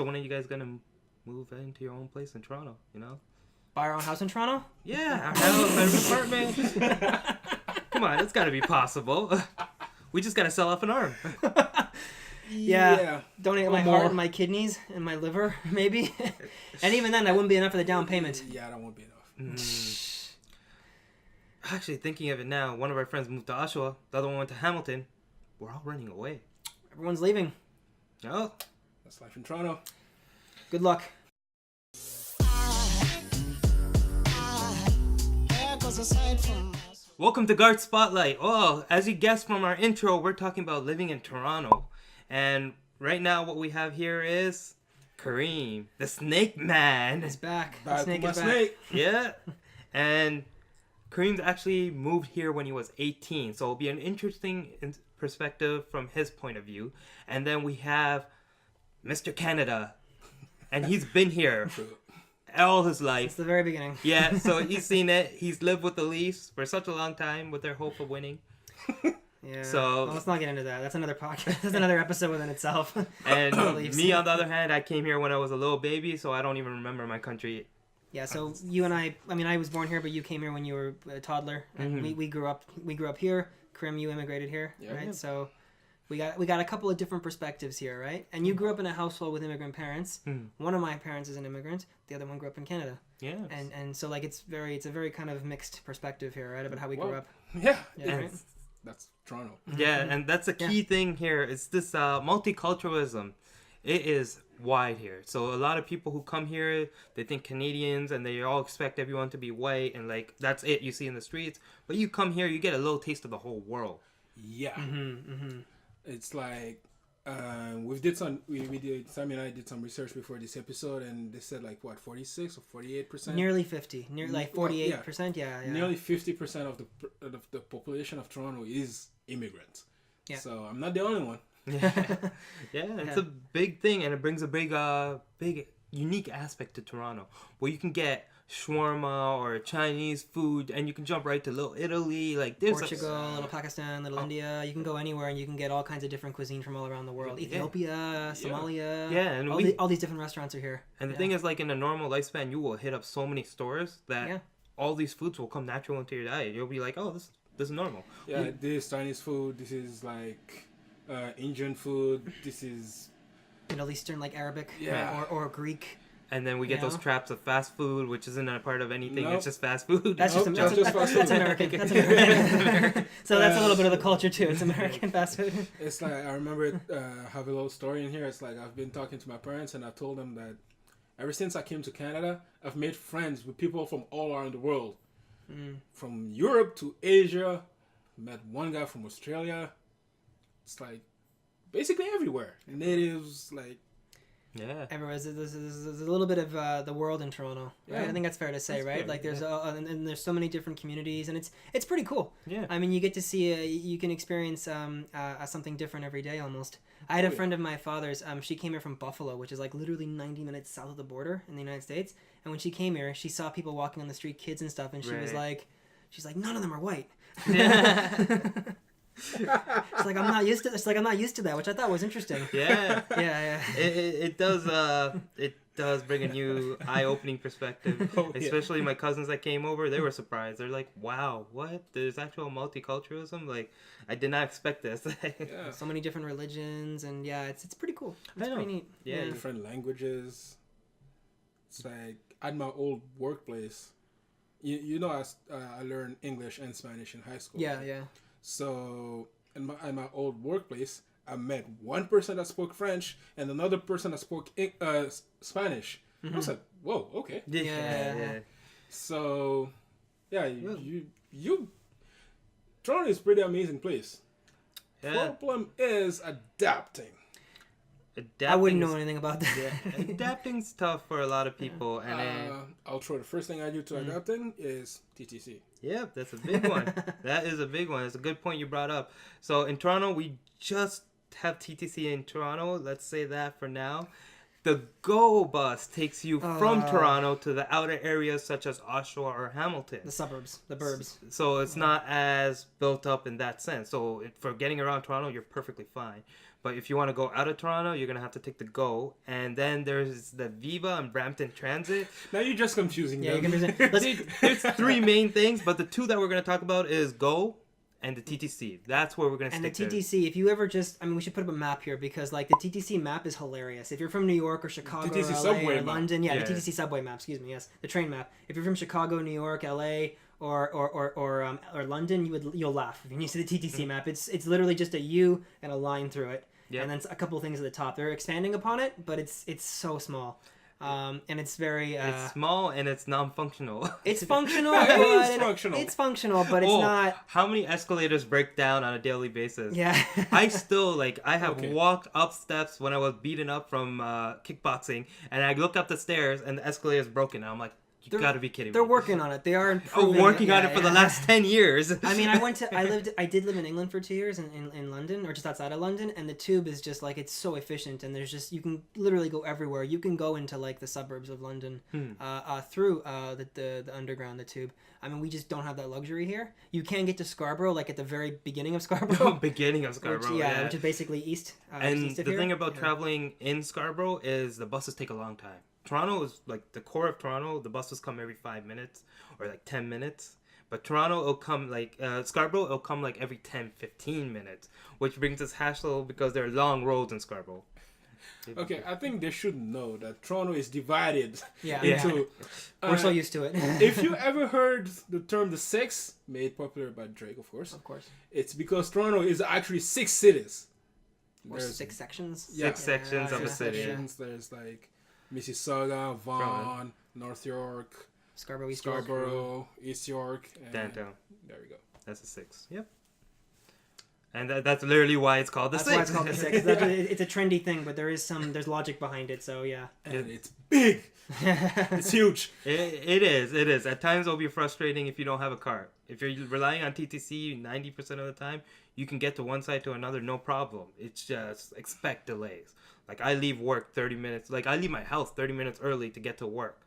So when are you guys gonna move into your own place in Toronto? You know, Buy our own house in Toronto? yeah, our house, our apartment. Come on, it's gotta be possible. We just gotta sell off an arm. Yeah. Donate my more. heart and my kidneys and my liver, maybe. And even then, that wouldn't be enough for the down payment. Yeah, that won't be enough. Actually, thinking of it now, one of our friends moved to Oshawa. The other one went to Hamilton. We're all running away. Everyone's leaving. Oh, That's life in Toronto. Good luck. welcome to Garths Spotlight. Oh, as you guessed from our intro, we're talking about living in Toronto. And right now, what we have here is Kareem, the Snake Man. It's back. The Back snake with is my back. snake. Yeah. And Kareem's actually moved here when he was 18. So it'll be an interesting perspective from his point of view. And then we have Mr. Canada. And he's been here all his It's life. the very beginning. Yeah, so he's seen it. He's lived with the Leafs for such a long time with their hope of winning. Yeah. So- Well, let's not get into that. That's another podcast. That's another episode within itself. And Leafs. me, on the other hand, I came here when I was a little baby, so I don't even remember my country. Yeah, so you and I mean, I was born here, but you came here when you were a toddler, and we grew up here. Karim, you immigrated here, Yeah. right? Yeah. So we got a couple of different perspectives here, right? And you grew up in a household with immigrant parents. One of my parents is an immigrant. The other one grew up in Canada. Yeah. And so like it's a very kind of mixed perspective here, right? About how we grew Well, up. Yeah. Yeah, right? That's Toronto. Yeah, and that's a key thing here. It's this multiculturalism. It is wide here. So a lot of people who come here, they think Canadians, and they all expect everyone to be white, and like that's it you see in the streets. But you come here, you get a little taste of the whole world. Yeah. It's like we did Sammy and I did some research before this episode, and they said like what 46 or 48%. Nearly 50, like 48%. Yeah. Nearly 50% of the population of Toronto is immigrants. Yeah. So I'm not the only one. Yeah, it's a big thing, and it brings a big unique aspect to Toronto, where you can get shawarma or Chinese food, and you can jump right to Little Italy. Like there's Portugal, Little Pakistan, Little India. You can go anywhere and you can get all kinds of different cuisine from all around the world. Ethiopia, Somalia. Yeah, and all these different restaurants are here. And the thing is, like in a normal lifespan, you will hit up so many stores that all these foods will come natural into your diet. You'll be like, oh, this is normal. Yeah, this Chinese food. This is like Indian food. This is Middle Eastern, like Arabic, Yeah. or Greek. And then we get those traps of fast food, which isn't a part of anything. Nope. It's just fast food. That's Nope, just just fast food. that's American. That's American. So that's a little bit of the culture too. It's American fast food. It's like I remember have a little story in here. It's like I've been talking to my parents and I told them that ever since I came to Canada, I've made friends with people from all around the world, from Europe to Asia. Met one guy from Australia. It's like basically everywhere. Natives, like Yeah. Everywhere. There's a little bit of the world in Toronto. Right? Yeah. I think that's fair to say, That's right? fair, Like there's and there's so many different communities, and it's pretty cool. Yeah. I mean, you get to see, you can experience something different every day almost. I had a friend of my father's, she came here from Buffalo, which is like literally 90 minutes south of the border in the United States. And when she came here, she saw people walking on the street, kids and stuff, and she was like, none of them are white. It's like I'm not used to. It's like I'm not used to that, which I thought was interesting. Yeah. Yeah. It does bring a new eye-opening perspective. Especially my cousins that came over, they were surprised. They're like, "Wow, what? There's actual multiculturalism? Like, I did not expect this." yeah, So many different religions, and it's pretty cool. It's pretty neat. Yeah. different languages. It's like at my old workplace, you know, I learned English and Spanish in high school. Yeah. So in my old workplace, I met one person that spoke French and another person that spoke Spanish. I was like, whoa, okay. Yeah. So, yeah, you Toronto is a pretty amazing place. Yeah. Problem is adapting. I wouldn't know anything about that. Yeah. Adapting's tough for a lot of people, and I'll throw the first thing I do to adapting is TTC. yeah, that's a big one. That is a big one. It's a good point you brought up. So in Toronto, we just have TTC in Toronto. Let's say that for now. The GO bus takes you from Toronto to the outer areas such as Oshawa or Hamilton. The suburbs, the burbs. So it's not as built up in that sense. So for getting around Toronto, you're perfectly fine. But if you want to go out of Toronto, you're gonna have to take the GO, and then there's the Viva and Brampton Transit. Now you're just confusing Yeah, them. you can present. There's three main things, but the two that we're gonna talk about is GO and the TTC. That's where we're gonna And the stick there. TTC, if you ever we should put up a map here because like the TTC map is hilarious. If you're from New York or Chicago TTC or LA subway or map. London, Yeah. the TTC subway map, excuse me, yes, the train map. If you're from Chicago, New York, LA, or London, you'll laugh when you see the TTC map. It's literally just a U and a line through it, Yep. and then a couple of things at the top. They're expanding upon it, but it's so small, and it's very. It's small and it's non-functional. It's functional. It is but functional. It's functional, but it's not. How many escalators break down on a daily basis? Yeah. I still I have Okay. walked up steps when I was beaten up from kickboxing, and I look up the stairs and the escalator is broken. And I'm like, you They're- gotta be kidding me. They're working on it. They are improving. working on Yeah, it for the yeah. last 10 years. I mean, I did live in England for 2 years in London, or just outside of London, and the tube is just like, it's so efficient, and there's just, you can literally go everywhere. You can go into like the suburbs of London through the underground, the tube. I mean, we just don't have that luxury here. You can get to Scarborough, like at the very beginning of Scarborough. Beginning of Scarborough, Which is basically east. And east of the here. thing about Yeah. traveling in Scarborough is the buses take a long time. Toronto is like the core of Toronto. The buses come every 5 minutes or like 10 minutes. But Toronto, it'll come like Scarborough, it'll come like every 10, 15 minutes, which brings us hassle because there are long roads in Scarborough. Okay, I think they should know that Toronto is divided Yeah. into. We're so used to it. If you ever heard the term the Six, made popular by Drake, of course, Of course. it's because Toronto is actually 6 cities. Or There's 6 sections. Six sections of a six city. sections. There's like Mississauga, Vaughan, North York, Scarborough, East York. Scarborough, East York, and Downtown. there we go. That's a 6. Yep. And that's literally why it's called the That's 6. why it's called the 6. It's a trendy thing, but there's logic behind it. So yeah. And it's big. It's huge. It is. At times it'll be frustrating if you don't have a car. If you're relying on TTC 90% of the time, you can get to one side to another, no problem. It's just expect delays. Like I leave work 30 minutes, like I leave my house 30 minutes early to get to work.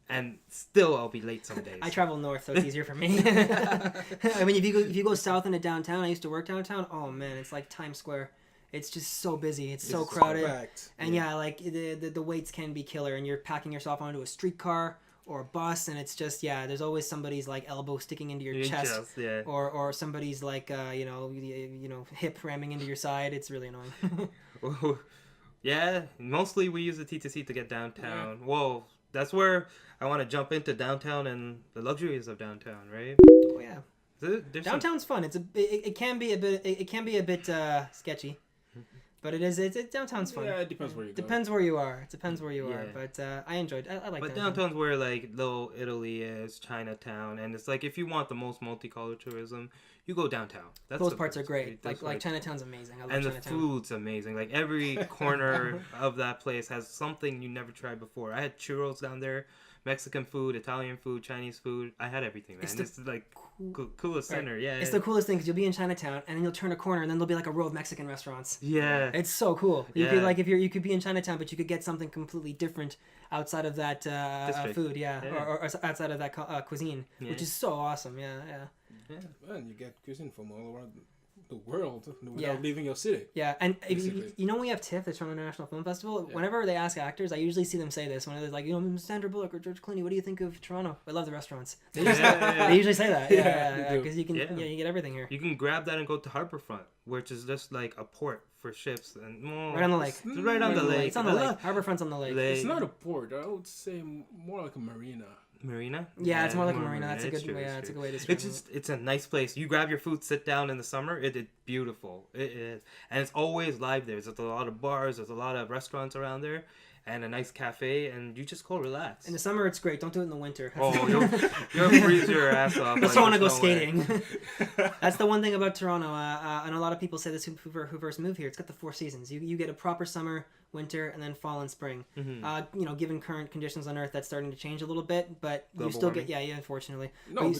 And still I'll be late some days. I travel north, so it's easier for me. I mean, if you go south into downtown, I used to work downtown. Oh man, it's like Times Square. It's just so busy. It's so crowded. Packed. And yeah, like the waits can be killer, and you're packing yourself onto a streetcar or a bus, and it's just there's always somebody's like elbow sticking into your chest, yeah. or somebody's like hip ramming into your side. It's really annoying. Yeah, mostly we use the TTC to get downtown. Yeah. Whoa, that's where I want to jump into downtown and the luxuries of downtown, right? Oh yeah, There's downtown's fun. It can be a bit sketchy, but downtown's fun. Yeah, it depends where you go. Depends where you are. It depends where you are. But I enjoyed. I like. But downtown. downtown's where like Little Italy is, Chinatown, and it's like if you want the most multicultural tourism, you go downtown. Those parts are great. Like Chinatown's amazing. I love and Chinatown. the food's amazing. Like every corner of that place has something you never tried before. I had churros down there, Mexican food, Italian food, Chinese food. I had everything, man. It's like coolest center. Yeah, it's the coolest thing because you'll be in Chinatown and then you'll turn a corner and then there'll be like a row of Mexican restaurants. Yeah, it's so cool. You could you could be in Chinatown, but you could get something completely different outside of that food. Or outside of that cuisine, which is so awesome. Yeah. And you get cuisine from all around the world without leaving your city. Yeah, and you know when we have TIFF, the Toronto International Film Festival, whenever they ask actors, I usually see them say this when they're like, Sandra Bullock or George Clooney, what do you think of Toronto? I love the restaurants. They usually say that. Because you get everything here. You can grab that and go to Harbourfront, which is just like a port for ships and right on the lake. It's right on the lake. It's on the lake. Harbourfront's on the lake. It's not a port. I would say more like a marina. Marina? Yeah, it's more like a marina. That's a good way. It's a good way to describe it. It's a nice place. You grab your food, sit down in the summer. It's beautiful. It is, and it's always live there. There's a lot of bars. There's a lot of restaurants around there, and a nice cafe. And you just go relax. In the summer, it's great. Don't do it in the winter. Oh, you'll freeze your ass off. Just don't want to go skating. That's the one thing about Toronto. And a lot of people say this who first move here. It's got the 4 seasons. You get a proper summer, winter, and then fall and spring. Mm-hmm. Given current conditions on Earth, that's starting to change a little bit, but global you still warming. unfortunately. No,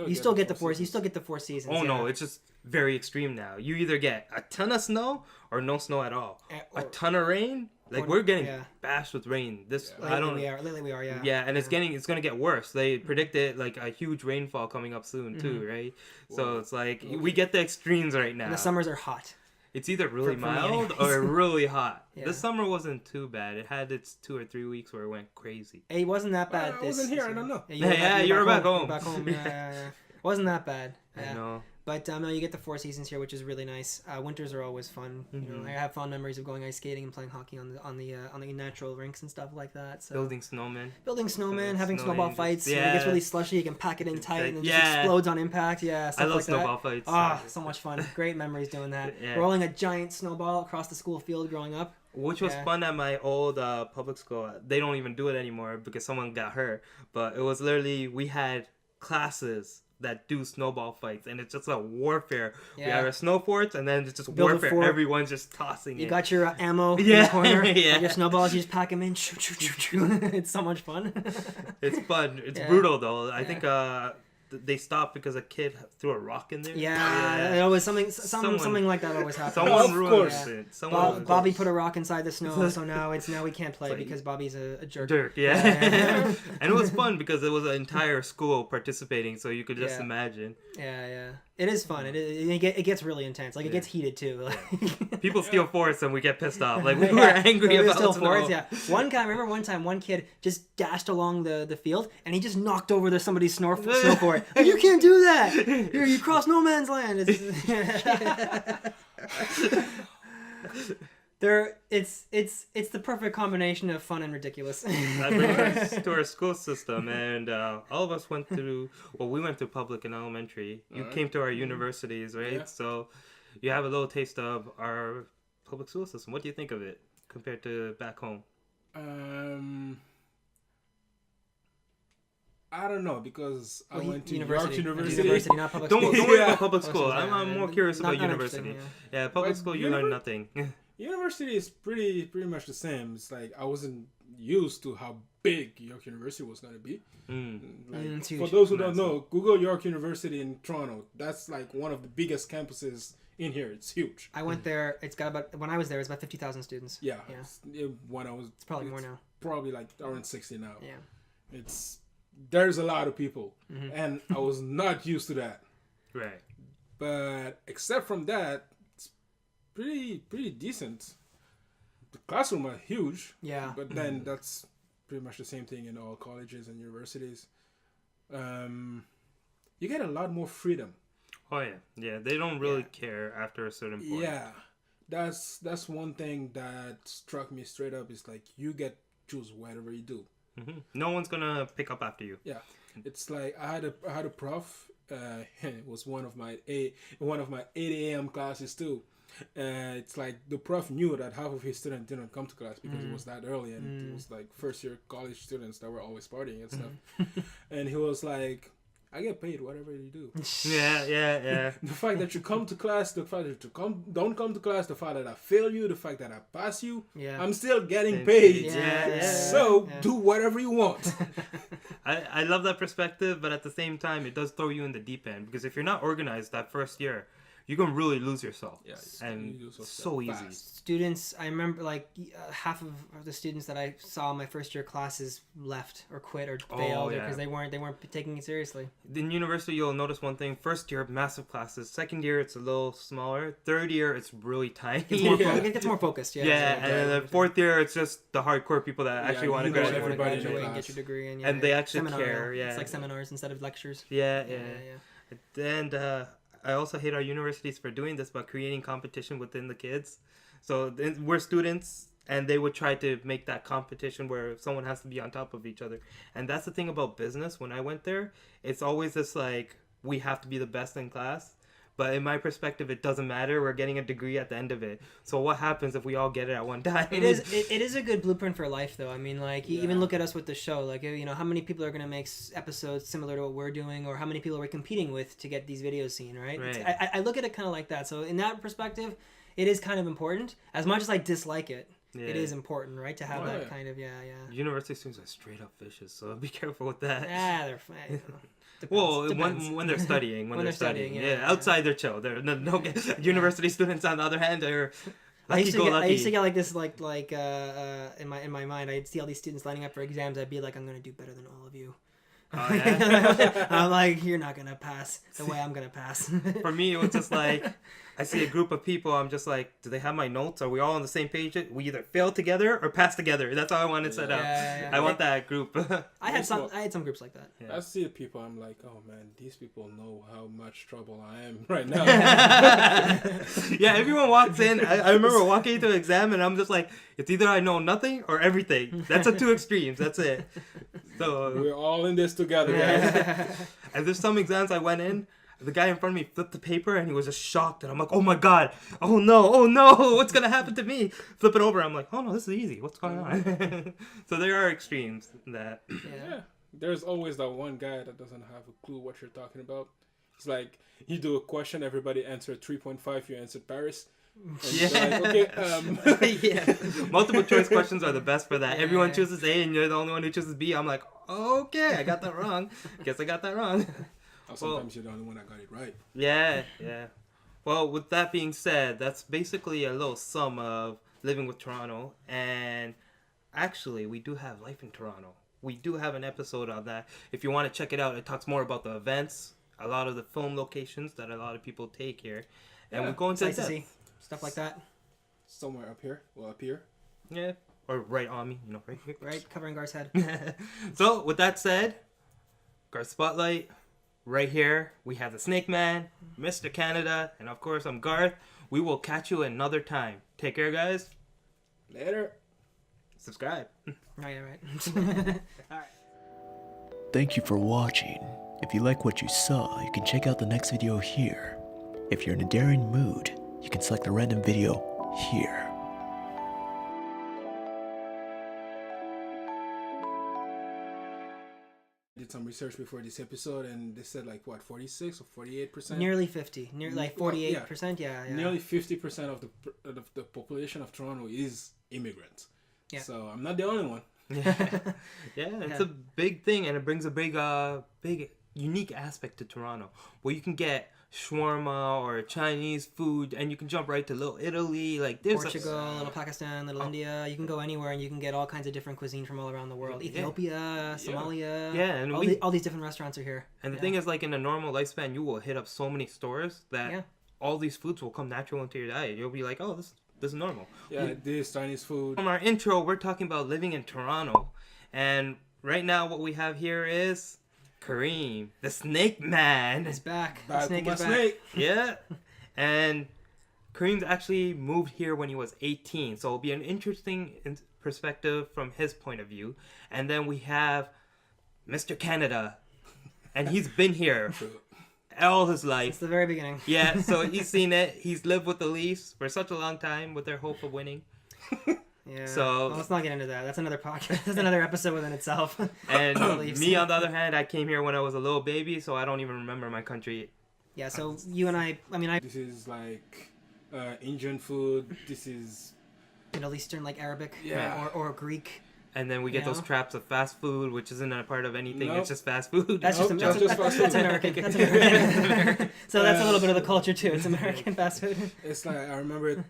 you still get the 4 seasons. Oh no, it's just very extreme now. You either get a ton of snow or no snow at all. A ton of rain. Like we're getting bashed with rain. Lately we are. Yeah, and it's gonna get worse. They predicted like a huge rainfall coming up soon too, right? So it's like we get the extremes right now. And the summers are hot. It's either really For me mild anyways. or really hot. Yeah. This summer wasn't too bad. It had its 2 or 3 weeks where it went crazy. It wasn't that bad. I wasn't here. I don't know. You were back home. You're back home. Yeah. It wasn't that bad. Yeah. I know. But no, you get the 4 seasons here, which is really nice. Winters are always fun. You know, I have fond memories of going ice skating and playing hockey on the natural rinks and stuff like that. So Building snowmen, having snow snowball angels. fights. Yeah. When it gets really slushy, you can pack it in tight and it just Yeah. explodes on impact. Yeah, stuff I love like snowball that. fights. Ah, so much fun. Great memories doing that. Yeah. Rolling a giant snowball across the school field growing up. Which was Yeah. fun at my old public school. They don't even do it anymore because someone got hurt. But it was literally, we had classes that do snowball fights, and it's just a warfare. We Yeah. have our snow forts, and then it's just Build a warfare. fort. Everyone's just tossing You it. got your ammo in Yeah. the corner. Yeah. Your snowballs, you just pack them in. Shoot, shoot, shoot, shoot. It's so much fun. It's fun. It's Yeah. brutal though. I Yeah. think they stopped because a kid threw a rock in there. Yeah, it always something like that always happens. Someone Of ruined course. it. Someone Bobby put a rock inside the snow, so now we can't play Like- because Bobby's a jerk. Dirk, yeah. Yeah. And it was fun because it was an entire school participating, so you could just Yeah. imagine. Yeah. It is fun. It gets really intense. Like it gets heated too. Like, People steal forts and we get pissed off. Like we Yeah. were angry We were about still snow. forwards, yeah. I remember one time one kid just dashed along the field and he just knocked over somebody's snow fort. Hey, you can't do that. You cross no man's land. It's the perfect combination of fun and ridiculous. That brings us to our school system, and all of us went through. Well, we went through public and elementary. You came to our universities, right? Yeah. So you have a little taste of our public school system. What do you think of it compared to back home? I don't know because I Well, went to university. York University. University, not public Don't school. worry Yeah. about public school. Yeah, I'm more curious not about university. interesting, Yeah, public But school you learn nothing. University is pretty much the same. It's like I wasn't used to how big York University was going to be. Like, it's for huge. those who don't know, Google York University in Toronto. That's like one of the biggest campuses in here. It's huge. I went there. When I was there, it was about 50,000 students. Yeah. Yeah. When I was, It's probably more now. Probably like around 60 now. Yeah. There's a lot of people, Mm-hmm. and I was not used to that. Right. But except from that, it's pretty decent. The classroom are huge. Yeah. But then that's pretty much the same thing in all colleges and universities. You get a lot more freedom. Oh yeah. They don't really care after a certain point. Yeah, that's one thing that struck me straight up. Is like you get to choose whatever you do. No one's gonna pick up after you. Yeah, it's like I had a prof. It was one of my 8 a.m. classes too. It's like the prof knew that half of his students didn't come to class because it was that early, and it was like first year college students that were always partying and stuff. And he was like, I get paid whatever you do. Yeah. The fact that you come to class, the fact that you don't come to class, the fact that I fail you, the fact that I pass you, Yeah. I'm still getting paid. Yeah. So do whatever you want. I love that perspective, but at the same time, it does throw you in the deep end because if you're not organized that first year, you can really lose yourself. Yeah, and you lose yourself so easy. fast. Students, I remember like half of the students that I saw in my first year classes left or quit or failed because they weren't taking it seriously. In university, you'll notice one thing: first year, massive classes. Second year, it's a little smaller. Third year, it's really tiny. It gets more focused. Yeah. And then the fourth year, it's just the hardcore people that actually want to you know graduate. everybody in the graduate and class. get your degree and, And they actually seminar care, now. yeah. It's like seminars instead of lectures. Yeah. And I also hate our universities for doing this, but creating competition within the kids. So we're students, and they would try to make that competition where someone has to be on top of each other. And that's the thing about business. When I went there, it's always this like, we have to be the best in class. But in my perspective, it doesn't matter. We're getting a degree at the end of it. So what happens if we all get it at one time? It is a good blueprint for life, though. I mean, like, you even look at us with the show. Like, you know, how many people are going to make episodes similar to what we're doing, or how many people are we competing with to get these videos seen, right? Right. I look at it kind of like that. So in that perspective, it is kind of important. As much as I dislike it, it is important, right? To have that kind of, University students are straight up vicious, so be careful with that. They're fine. Depends. When they're studying, when they're studying, outside they're chill. They're no university students on the other hand are I used lucky. to get like this in my mind. I'd see all these students lining up for exams. I'd be like, I'm gonna do better than all of you. Oh, yeah? I'm like, you're not gonna pass the way I'm gonna pass. For me, it was just like, I see a group of people, I'm just like, do they have my notes? Are we all on the same page? We either fail together or pass together. That's how I want it set up. Yeah. I want that group. I had some groups like that. Yeah. I see the people, I'm like, oh man, these people know how much trouble I am right now. Yeah, everyone walks in. I remember walking into an exam and I'm just like, it's either I know nothing or everything. That's the two extremes. That's it. So We're all in this together, guys. and there's some exams I went in. The guy in front of me flipped the paper and he was just shocked. And I'm like, oh my God. Oh no. What's going to happen to me? Flip it over. I'm like, oh no, this is easy. What's going on? So there are extremes in that. Yeah. There's always that one guy that doesn't have a clue what you're talking about. It's like, you do a question, everybody answered 3.5, you answered Paris. And Yeah. like, okay, Yeah. Multiple choice questions are the best for that. Everyone chooses A and you're the only one who chooses B. I'm like, okay, I got that wrong. Guess I got that wrong. sometimes you're the only one that got it right. Yeah. Well, with that being said, that's basically a little sum of living with Toronto. And actually, we do have Life in Toronto. We do have an episode on that. If you want to check it out, it talks more about the events, a lot of the film locations that a lot of people take here. And we go into nice to see stuff like that. Somewhere up here. Well, up here. Yeah. Or right on me, right here. Right, covering Garth's head. So, with that said, Garth Spotlight. Right here, we have the Snake Man, Mr. Canada, and of course, I'm Garth. We will catch you another time. Take care, guys. Later. Subscribe. Right. Thank you for watching. If you like what you saw, you can check out the next video here. If you're in a daring mood, you can select a random video here. Did some research before this episode, and they said like what, 46 or 48%? Nearly 50. Near like 48%. Yeah. Nearly 50% of the population of Toronto is immigrants. Yeah. So I'm not the only one. Yeah, it's a big thing, and it brings a big unique aspect to Toronto, where you can get shawarma or Chinese food, and you can jump right to Little Italy, like there's Portugal, Little Pakistan, Little India. You can go anywhere and you can get all kinds of different cuisine from all around the world. Ethiopia, Somalia. Yeah, and all these different restaurants are here. And the thing is, like in a normal lifespan, you will hit up so many stores that all these foods will come natural into your diet. You'll be like, oh, this is normal. Yeah, this Chinese food. From our intro, we're talking about living in Toronto, and right now what we have here is Kareem, the Snake Man. It's back. Back Snake with is my back. snake. Yeah. And Kareem's actually moved here when he was 18. So it'll be an interesting perspective from his point of view. And then we have Mr. Canada. And he's been here all his life. It's the very beginning. Yeah, so he's seen it. He's lived with the Leafs for such a long time with their hope of winning. Yeah. So well, let's not get into that. That's another podcast. That's another episode within itself. And me, on the other hand, I came here when I was a little baby, so I don't even remember my country. Yeah, so you and I This is like Indian food. This is Middle Eastern, like Arabic, Yeah. or Greek. And then we get those traps of fast food, which isn't a part of anything. Nope. It's just fast food. That's Nope, just just fast food. that's American. That's American. So that's a little bit of the culture too. It's American fast food. It's like, I remember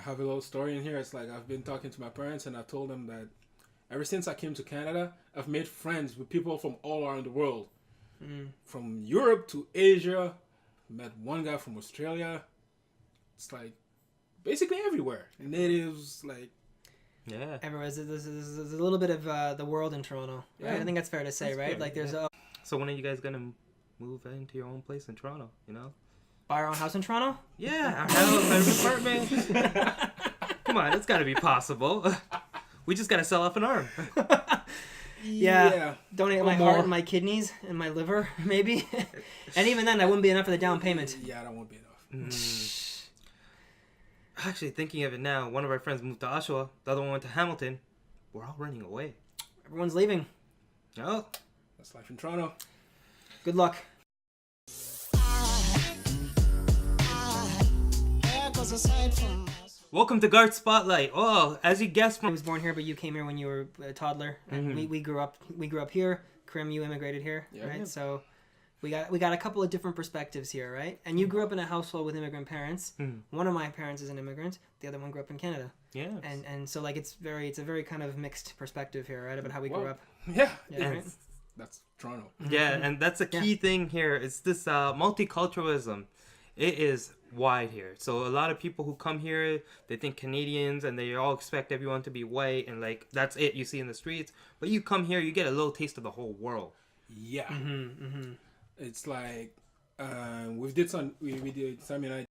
have a little story in here. It's like, I've been talking to my parents and I told them that ever since I came to Canada, I've made friends with people from all around the world. From Europe to Asia. Met one guy from Australia. It's like basically everywhere. Natives, like. Yeah. Everywhere. There's a little bit of the world in Toronto. Right? Yeah. I think that's fair to say, That's right? fair, Like there's So when are you guys gonna move into your own place in Toronto? You know? buy our own house in Toronto. Yeah, our house, our apartment. Come on, it's gotta be possible. We just gotta sell off an arm. Yeah. Donate Or my more. heart and my kidneys and my liver, maybe. And even then, that wouldn't be enough for the down payment. Yeah, that won't be enough. Actually, thinking of it now, one of our friends moved to Oshawa, the other one went to Hamilton. We're all running away. Everyone's leaving. Oh. That's life in Toronto. Good luck. Welcome to Garths Spotlight. Oh, as you guessed I from was born here, but you came here when you were a toddler, and we grew up here. Krim, you immigrated here, right? Yeah. So we got a couple of different perspectives here, right? And you grew up in a household with immigrant parents. One of my parents is an immigrant. The other one grew up in Canada. yeah, And so like it's a very kind of mixed perspective here, right? About how we grew Wow. up. Yeah. Yeah, right? that's Toronto. Yeah, and that's a key thing here. It's this multiculturalism. It is wide here. So a lot of people who come here, they think Canadians, and they all expect everyone to be white, and like that's it you see in the streets. But you come here, you get a little taste of the whole world. Yeah. It's like we did Sammy and I